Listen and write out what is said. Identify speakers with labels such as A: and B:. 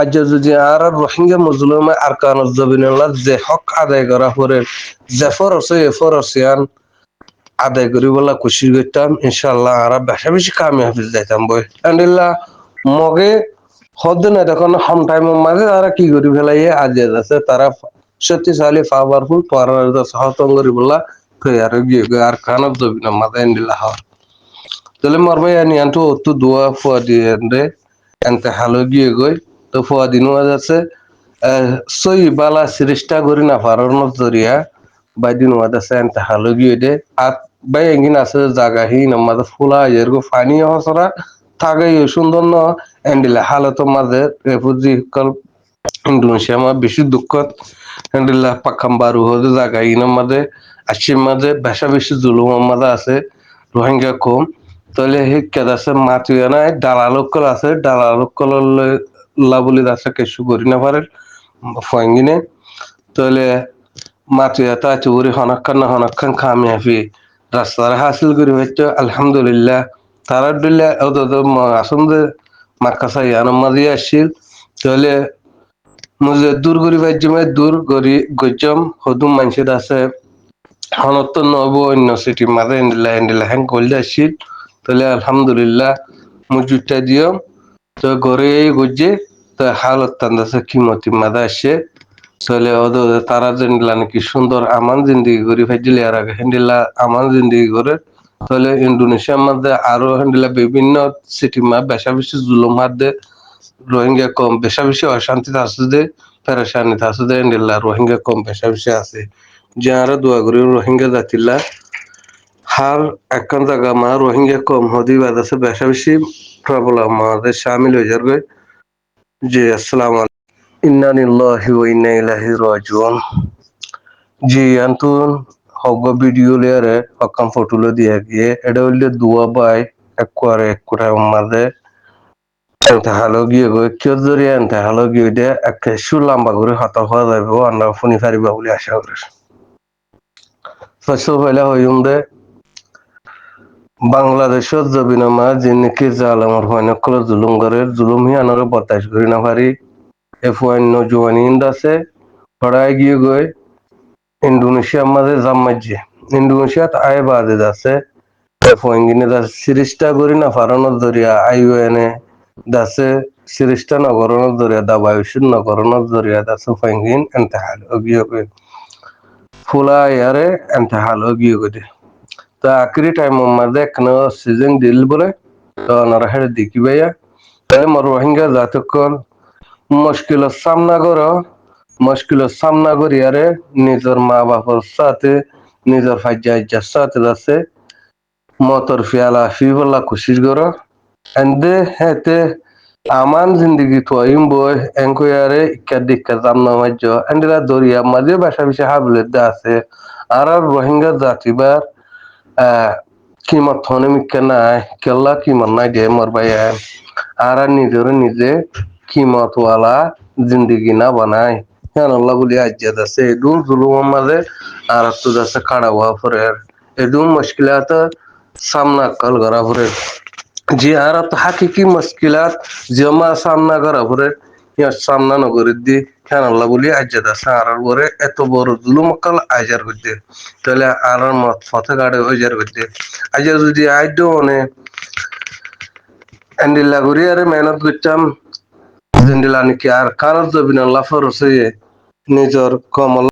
A: আজ যদি আর রোহিঙ্গা মুসলিম আর কানুজ জবিনুল্লাহ যে হক আদায় করা পরে যে ফরসে এ ফরসিয়ান আদায় করি বলা খুশি করতাম ইনশাল্লাহ আর বেশা বেশি কামি হাফিজ যাইতাম বই আলহামদুলিল্লাহ মগে হদ না দেখুন হাম টাইম মাঝে তারা কি করি ফেলাই আজ আছে তারা শক্তিশালী পাওয়ারফুল পরার সহতম করি বলা আর গিয়ে আর কানুজ জবিন মাঝে আলহামদুলিল্লাহ তাহলে মরবাই আনি আনতো তো দোয়া ফুয়া দিয়ে রে এনতে হালো গিয়ে গই তো ফুয়া দিনও আছে সই বালা সিরিজটা করি না পারার নজরিয়া বাই দিন আছে এনতে হালো গিয়ে দে আর বাই এঙ্গিন আছে জাগা হি নামাজ ফুলা এরগো পানি হসরা থাকে সুন্দর ন এন্ডিলা হালতো মাঝে রেফুজি কল ইন্দোনেশিয়া মা বেশি দুঃখ এন্ডিলা পাকাম বারু হতে জাগা হি নামাজে আশির মাঝে বেশা বেশি জুলুম মাঝে আছে রোহিঙ্গা কম তাহলে সেই কেদাসে মাতুয়া নাই দালালকল আছে দালালকল লাবলি আছে কিছু করি না পারে ফয়ঙ্গিনে তাহলে মাতুয়া তা চুরি হনক্ষণ খামি হাফি রাস্তার হাসিল করি হয়তো আলহামদুলিল্লাহ তারা দিল্লা আসন্দ মার্কাসা ইয়ানো মাঝে আসছিল তাহলে মুজে দূর করি ভাজ্যমে দূর করি গজম হদুম মানুষের আছে হনত নব অন্য সিটি মাঝে এন্ডিলা হ্যাং করলে আসছিল তাহলে আলহামদুলিল্লাহ মজুরটা দিও তো ঘরে গুজে তো হালত তান্দাছে কিমতি মাদা আসে তাহলে তারা জেন্ডিলা নাকি সুন্দর আমান জিন্দিগি করে ফেজিলে আর আগে হ্যান্ডিলা আমান জিন্দিগি করে তাহলে ইন্দোনেশিয়ার মধ্যে আরো হ্যান্ডিলা বিভিন্ন সিটি মা বেশা বেশি জুলুম হাত দে রোহিঙ্গা কম বেশা বেশি অশান্তিতে আছে দে পেরেশানিতে আছে দে হ্যান্ডিলা রোহিঙ্গা কম বেশা বেশি আছে যে আরো দোয়া করি রোহিঙ্গা জাতিলা হার একখান জায়গা মা রোহিঙ্গা কম হদি বাদ আছে বেশা বেশি প্রবলেম আমাদের শামিল হয়ে যাবে জি আসসালাম ইন্না লিল্লাহি ওয়া ইন্না ইলাইহি রাজিউন জি আন্তুন হগ ভিডিও লেয়ারে হকাম ফটো দিয়ে গিয়ে এটা হইলে দুয়া বাই একবারে একটা মাঝে এনতে হালো গিয়ে গই কিয় জরি এনতে হালো গিয়ে দে একে সুলাম্বা করে হতা হওয়া যাবে আমরা ফোনি ফারিবা বলে আশা করি ফার্স্ট অফ অল হইম দে বাংলাদেশের জবিনামা যিনি জালামর হয়নকল জুলুম করে জুলুম হি আনারে বতাস করি না পারি এ ফুয়ান্য জোয়ানি ইন্দ আছে পড়ায় গিয়ে গই ইন্দোনেশিয়ার মাঝে জামাজ্জে ইন্দোনেশিয়াত আয় বাজে আছে এ ফুয়াঙ্গিনে দা সিরিজটা করি না ফারানোর জরিয়া আইও এনে দাসে সিরিজটা নগরণের জরিয়া দাবায়ুষের নগরণের জরিয়া দাসে ফুয়াঙ্গিন এন্তেহাল গিয়ে গই ফুলা ইয়ারে এন্তেহাল গিয়ে গই তো আখরি টাইম মাঝে একখানে সিজন দিল বলে তো ওনারা হেরে দেখি ভাইয়া তাই মর রোহিঙ্গা জাতকল মুশকিলের সামনা করি আরে নিজের মা বাপর সাথে নিজের ফাজ্জার সাথে আছে মতর ফিয়ালা ফিবলা খুশির করো এন্দে হেতে আমান জিন্দগি তোয়িম বই এনকোয়ারে ইক্কা দিক্কা জামনা মাজ্য এন্ডিলা দরিয়া মাঝে বাসা বিশে হাবলে আছে আর রোহিঙ্গা জাতিবার কিমত থনে মিক্কা নাই কেল্লা কিমত নাই দে মর ভাই আর নিজের নিজে কিমতওয়ালা জিন্দগি না বানায় হ্যাঁ আল্লাহ বলি আজ্জাদ আছে এডুম জুলুমের মাঝে আর তো যাচ্ছে খাড়া হওয়া পরে এডুম মুশকিলাত সামনা কল করা পরে যে আর তো হাকিকি মুশকিলাত জমা সামনা করা পরে সামনা নগরীর দি হ্যাঁ আল্লাহ বলি আজ্জাদ আছে আর পরে এত বড় জুলুম কাল আজার করতে তাহলে আর মত পথে গাড়ে আজার করতে আজার যদি আইডো মানে এন্ডিল্লা ঘুরি আরে মেহনত করতাম জেন্ডিলা নাকি আর কারোর জবিন আল্লাহ ফরসে নিজের কমল